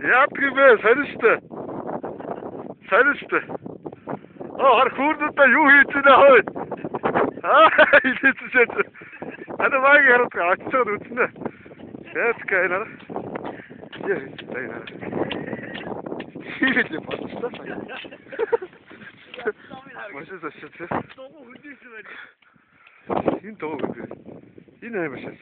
Яадгүй бэ, сарилштай. Сарилштай. Хар хүүрнүүдээ юу хийж байна хөөе? Илээсэж. Ана маяг хараад очицод үзнэ. Яаткай нара. Яа, тайна. Хилээ болчихсон. Машин зашиж. Догоо хөдөөс байна. Энэ догоо хөдөө. Энэ аим машин.